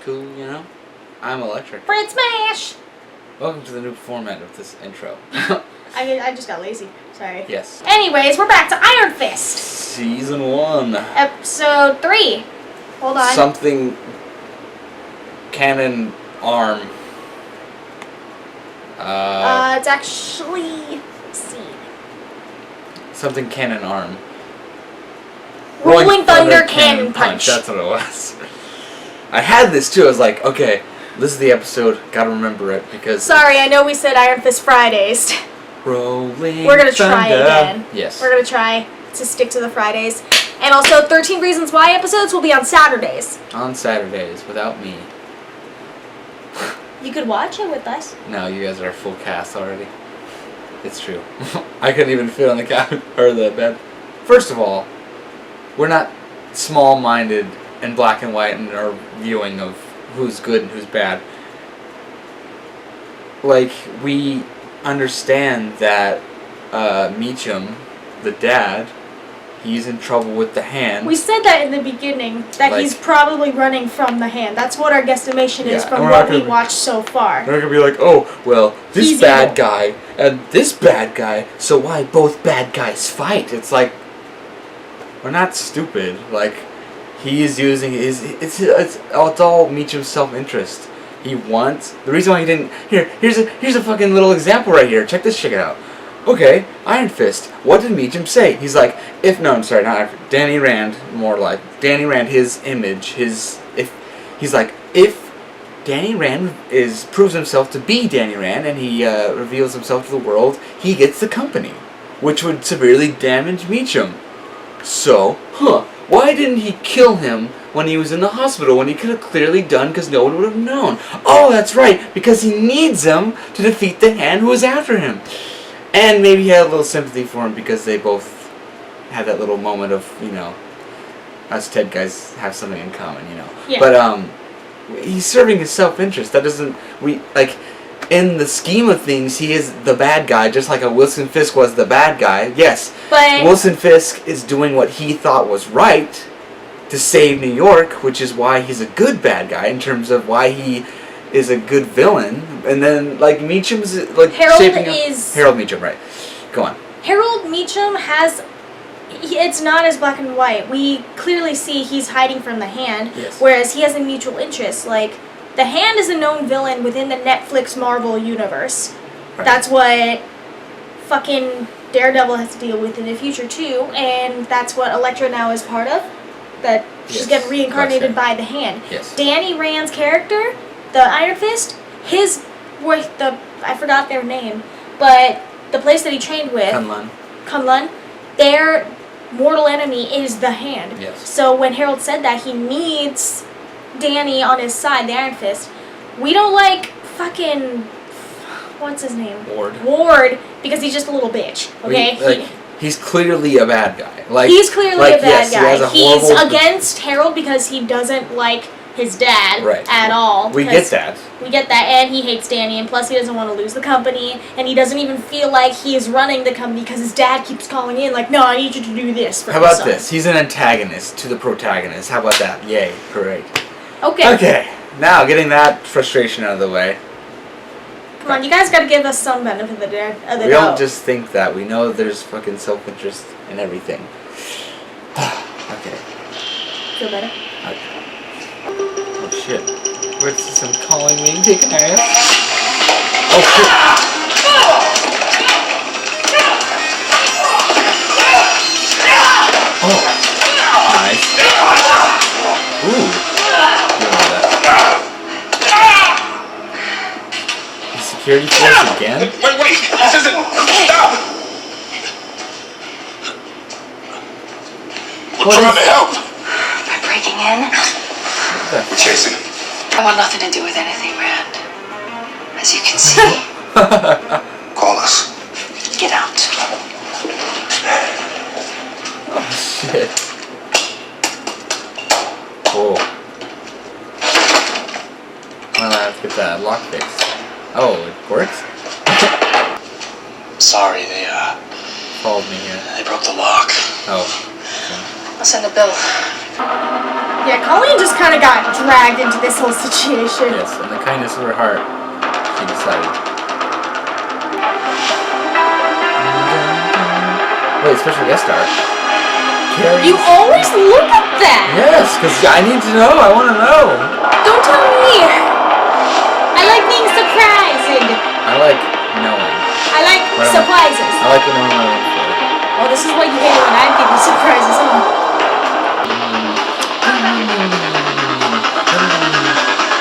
cool, you know? I'm Electric. BritSmash! Welcome to the new format of this intro. I just got lazy. Sorry. Yes. Anyways, we're back to Iron Fist. Season 1. Episode 3. Hold on. Something... Cannon arm. It's actually... Seed. Something cannon arm. Rolling Thunder Cannon Punch. That's what it was. I had this too. I was like, okay, this is the episode. Gotta remember it because... Sorry, I know we said Iron Fist Fridays. Rolling We're gonna try Thunder. again. Yes. We're gonna try to stick to the Fridays. And also, 13 Reasons Why episodes will be on Saturdays. On Saturdays, without me. You could watch it with us. No, you guys are full cast already. It's true. I couldn't even fit on the couch or the bed. First of all, we're not small-minded and black and white in our viewing of who's good and who's bad. Like, we understand that Meacham, the dad, he's in trouble with the hand. We said that in the beginning, that Like, he's probably running from the hand. That's what our guesstimation is Yeah, from and what we watched so far. They're gonna be like, oh, well, this He's bad evil. guy and this bad guy, so why both bad guys fight? It's like, we're not stupid. Like, he is using his, it's all Meacham's self-interest. He wants, the reason why he didn't, here's a fucking little example right here. Check this shit out. Okay, Iron Fist. What did Meacham say? He's like, Danny Rand, more like, Danny Rand, his image, he's like, if Danny Rand proves himself to be Danny Rand and he reveals himself to the world, he gets the company, which would severely damage Meacham. So, why didn't he kill him when he was in the hospital, when he could have clearly done because no one would have known? Oh, that's right, because he needs him to defeat the hand who was after him. And maybe he had a little sympathy for him because they both had that little moment of, you know, us Ted guys have something in common, you know. Yeah. But he's serving his self-interest. That doesn't, in the scheme of things, he is the bad guy, just like a Wilson Fisk was the bad guy. Yes, But Wilson Fisk is doing what he thought was right to save New York, which is why he's a good bad guy in terms of why he is a good villain. And then, like, Meacham's, like, Harold Meacham, right. Go on. Harold Meacham it's not as black and white. We clearly see he's hiding from the hand, Yes. whereas he has a mutual interest. Like, the hand is a known villain within the Netflix Marvel universe. Right. That's what fucking Daredevil has to deal with in the future, too, and that's what Elektra now is part of. That she's Yes. getting reincarnated Gotcha. by the hand. Yes. Danny Rand's character, the Iron Fist, I forgot their name, but the place that he trained with, Kunlun, their mortal enemy is the hand. Yes. So when Harold said that he needs Danny on his side, the Iron Fist, we don't like fucking, what's his name? Ward, because he's just a little bitch, okay? He's clearly a bad guy. Like, he's clearly a bad yes, guy. He's against Harold because he doesn't like his dad at all. We get that. We get that, and he hates Danny, and plus he doesn't want to lose the company, and he doesn't even feel like he is running the company because his dad keeps calling in, like, no, I need you to do this for How about this? He's an antagonist to the protagonist. How about that? Yay. Great. Okay. Okay. Now, getting that frustration out of the way. Come on, you guys gotta give us some benefit of the doubt. We don't just think that. We know there's fucking self-interest in everything. Okay. Feel better? Okay. Oh shit. Where's some calling me? Take an ass. Oh shit. Oh. Nice. Ooh. The security force again? Wait! This isn't... Stop! We're trying to help! By breaking in? What Chasing. I want nothing to do with anything, Rand. As you can see, Call us. get out. Oh shit. Whoa. Well, I have to get that lock fixed. Oh, it works? Sorry, they Called me here. broke the lock. Oh. I'll send a bill. Yeah, Colleen just kind of got dragged into this whole situation. Yes, in the kindness of her heart, she decided. Wait, special guest star. Carrie. You always look at that. Yes, because I need to know. I want to know. Don't tell me. I like being surprised. I like knowing. I like surprises. I like the knowing what I'm for. Well, this is what you hate when I'm giving surprises, huh?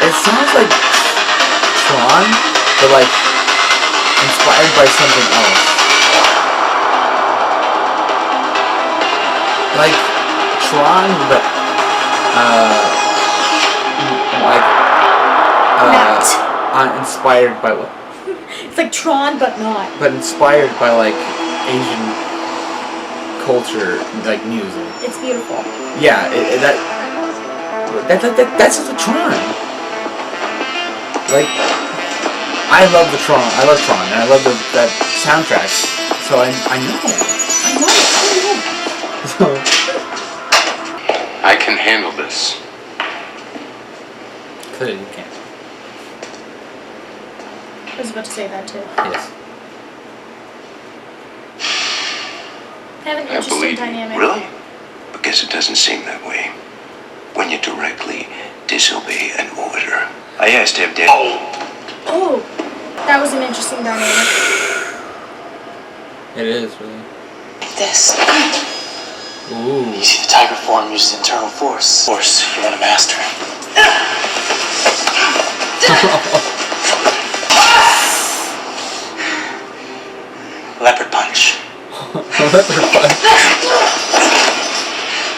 It sounds like Tron, but like inspired by something else. Like Tron, but inspired by what? It's like Tron, but not. But inspired by like Asian culture, like music. It's beautiful. Yeah, that's just a Tron. Like, I love the Tron. I love Tron, and I love that soundtrack. So I know. So I can handle this. clearly you can't. I was about to say that too. Yes. Have an I interesting believe you. dynamic. Really? I guess it doesn't seem that way. When you directly disobey an order. I asked him, Dad. Oh, that was an interesting dynamic. It is, really. This. Ooh. You see the tiger form uses internal force. Force you want to master. Leopard punch. Leopard punch.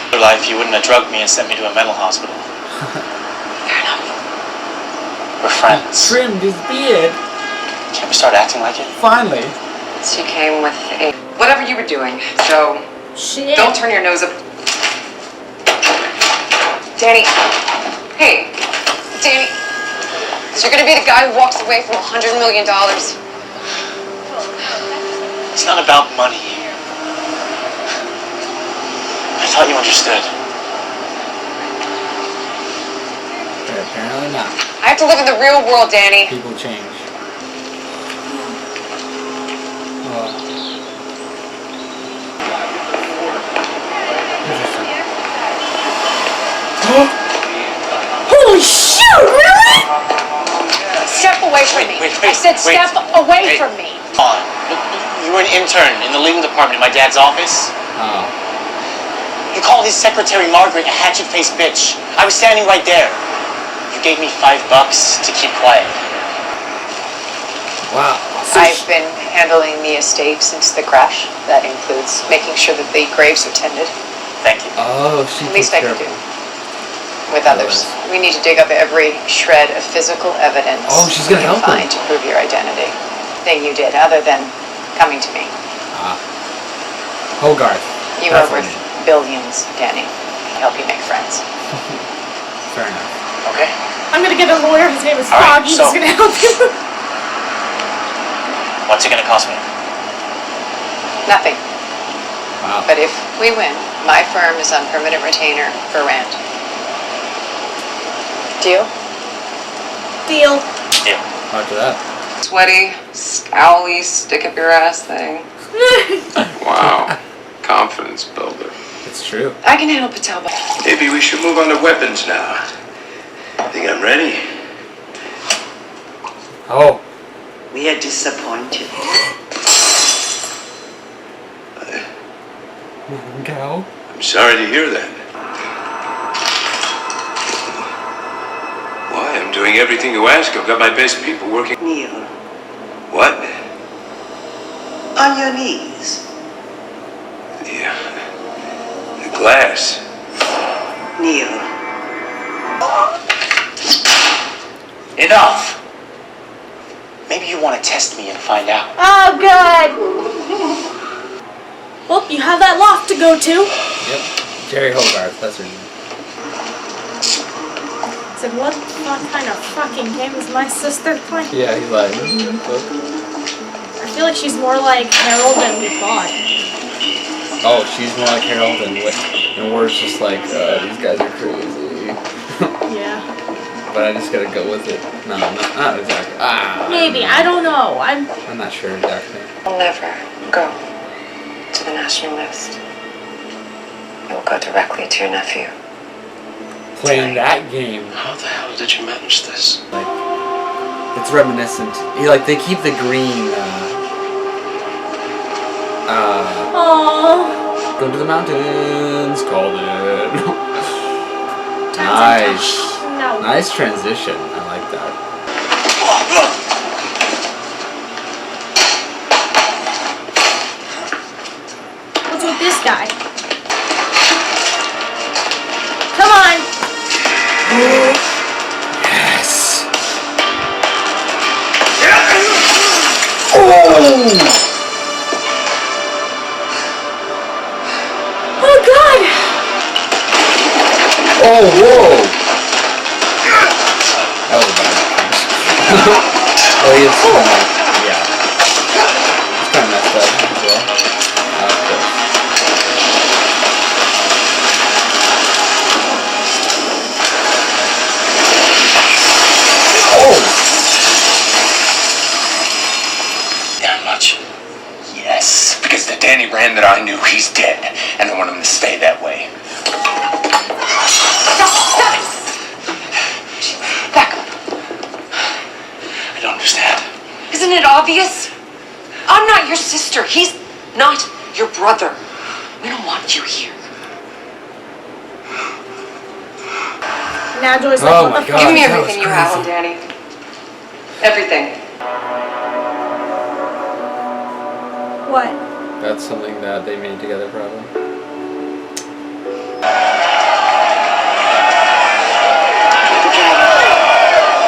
In your life, you wouldn't have drugged me and sent me to a mental hospital. Fair enough. We're friends. Trimmed his beard. Can't we start acting like it? Finally. She came with a whatever you were doing, so Shit. don't turn your nose up. Danny. Hey, Danny. You're gonna be the guy who walks away from $100 million. It's not about money. I thought you understood. But apparently not. I have to live in the real world, Danny. People change. Oh. Holy shit, really? Step away from me. Wait, I said wait. step away Hey. from me. Come on. You were an intern in the legal department in my dad's office. Oh. You called his secretary Margaret a hatchet-faced bitch. I was standing right there. You gave me $5 to keep quiet. Wow. I've been handling the estate since the crash. That includes making sure that the graves are tended. Thank you. Oh, she At least I took can care do. With others. We need to dig up every shred of physical evidence Oh, she's gonna we can help him. find to prove your identity. Thing you did, other than coming to me. Hogarth. You That's are worth what I billions, Danny. Help you make friends. mean. Fair enough. Okay. I'm gonna get a lawyer. His name is All right, Foggy. so- He's gonna help you. What's it gonna cost me? Nothing. Wow. But if we win, my firm is on permanent retainer for Rand. Deal? Deal. Deal. After that. Sweaty, scowly, stick up your ass thing. Wow. Confidence builder. It's true. I can handle Patel, but Maybe we should move on to weapons now. Think I'm ready? Oh. We are disappointed. Go. I'm sorry to hear that. Why? I'm doing everything you ask. I've got my best people working. Kneel. What? On your knees. The glass. Kneel. Enough! Maybe you want to test me and find out. Oh, God. Well, you have that loft to go to. Yep. Jerry Hogarth. That's her name. I said, what kind of fucking game is my sister playing? Yeah, he's like. I feel like she's more like Harold than we thought. Oh, she's more like Harold, and we're just like, these guys are crazy. Yeah. But I just gotta go with it. No, not exactly. Maybe. I don't know. I'm not sure exactly. I'll never go to the national list. It will go directly to your nephew. Playing that game. How the hell did you manage this? Like, it's reminiscent. They keep the green. Aww. Go to the mountains. Called it. Nice. No. Nice transition. I like that. What's with this guy? Come on. Yes. Oh. Oh God. Oh, whoa! That was a bad oh, he is yeah. It's kind of messed up as well. Of course. Oh! That much? Yes. Because the Danny Rand that I knew, he's dead. And I want him to stay that way. Back up. I don't understand. Isn't it obvious? I'm not your sister. He's not your brother. We don't want you here. Now Joy's like, Oh what my the God. fuck? Give me that was everything you have, crazy. Danny. Everything. What? That's something that they made together, probably.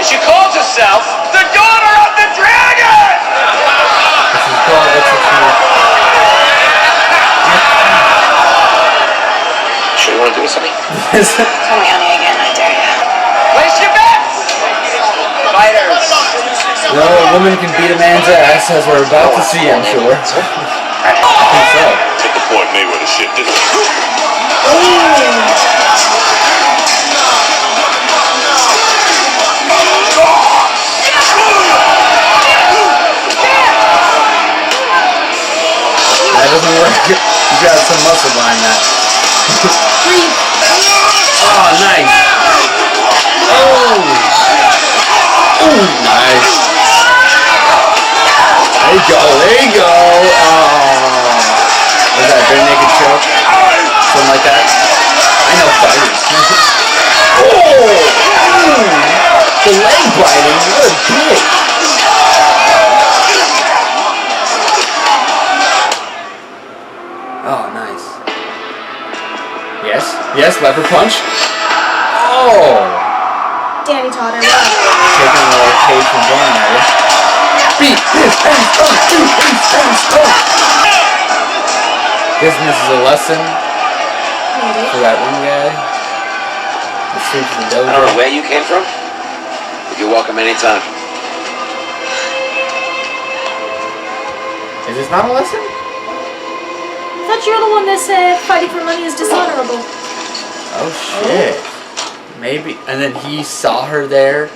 She calls herself the daughter of the dragon! This is called, what's it called? Sure you want to do something? Call me honey again, I dare you. Place your bets! Fighters. No woman can beat a man's ass, as we're about to see, I'm sure. I think so. Take the Floyd Mayweather shit, didn't you? That doesn't work. You got some muscle behind that. Oh, nice. Oh. Ooh, nice. There you go. There you go. Oh. Was that a bare naked choke? Something like that? I know fighters. Oh. Ooh. The leg biting. What a bitch. Oh, nice. Yes, yes, lever punch. Oh! Danny taught her. Taking a little page from Danny, are you? Beat his ass up, beat his ass up! Guessing this is a lesson Maybe. for that one guy. Let's see for the dojo. I don't know where you came from, but you're welcome anytime. Is this not a lesson? I thought you're the one that said fighting for money is dishonorable. Oh shit. Maybe. And then he saw her there.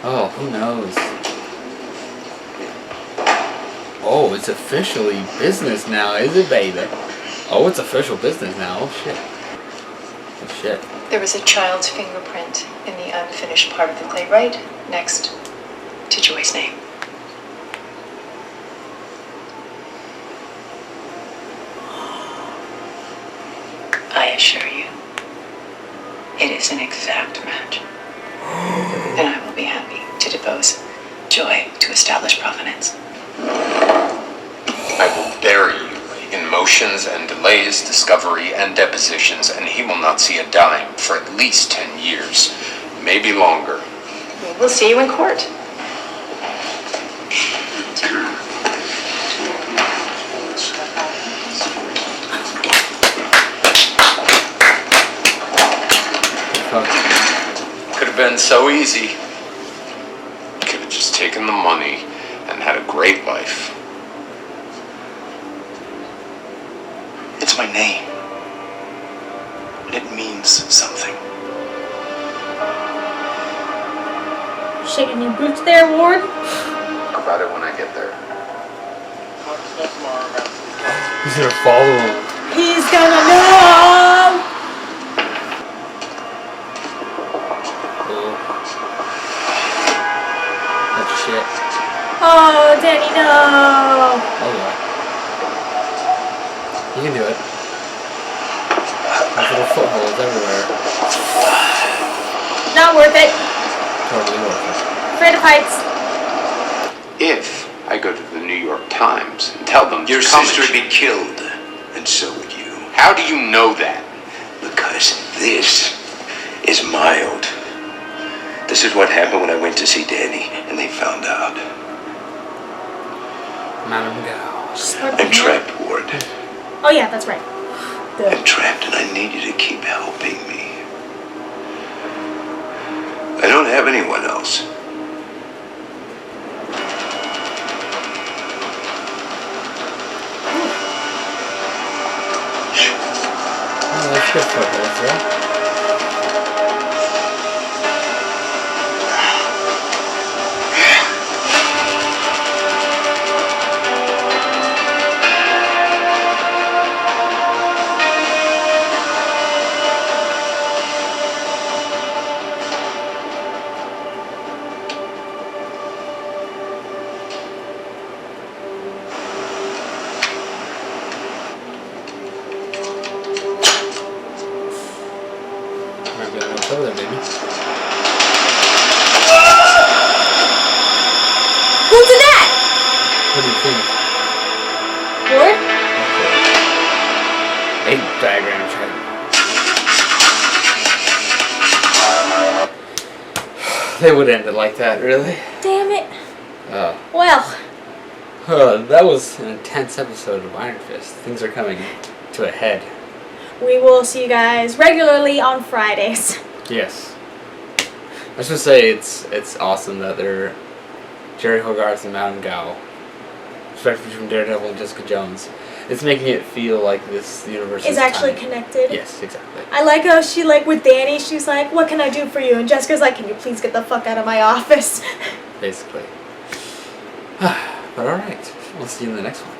Oh, who knows? Oh, it's officially business now, is it, baby? Oh, it's official business now. Oh shit. Oh shit. There was a child's fingerprint in the unfinished part of the clay right next to Joy's name. I assure you, it is an exact match. And I will be happy to depose Joy to establish provenance. I will bury you in motions and delays, discovery and depositions, and he will not see a dime for at least 10 years, maybe longer. We'll see you in court. Could have been so easy. Could have just taken the money and had a great life. It's my name. And it means something. Shaking your boots there, Ward. Talk about it when I get there. He's gonna follow him. He's gonna know. Oh. That's shit. Oh, Danny, no. Oh yeah. You can do it. There's little footholds everywhere. Not worth it. Totally worth it. Afraid of heights. If I go to the New York Times and tell them Your it's coming, sister would be killed, and so would you. how do you know that? Because this is mild. This is what happened when I went to see Danny, and they found out. Madam Gao. I'm trapped, Ward. Oh yeah, that's right. I'm trapped, and I need you to keep helping me. I don't have anyone else. Oh, that's good footholds, yeah. Might be able to go there, baby. Who did that? What do you think? Ward? Okay. 8 diagram check. They would end it like that, really? Damn it. Oh. Well, That was an intense episode of Iron Fist. Things are coming to a head. we will see you guys regularly on Fridays. Yes. I was gonna say it's awesome that they're Jerry Hogarth and Madame Gao, especially from Daredevil and Jessica Jones. It's making it feel like this universe Is actually tiny. connected. Yes, exactly. I like how she, like, with Danny, she's like, what can I do for you? And Jessica's like, can you please get the fuck out of my office? Basically. But alright, we'll see you in the next one.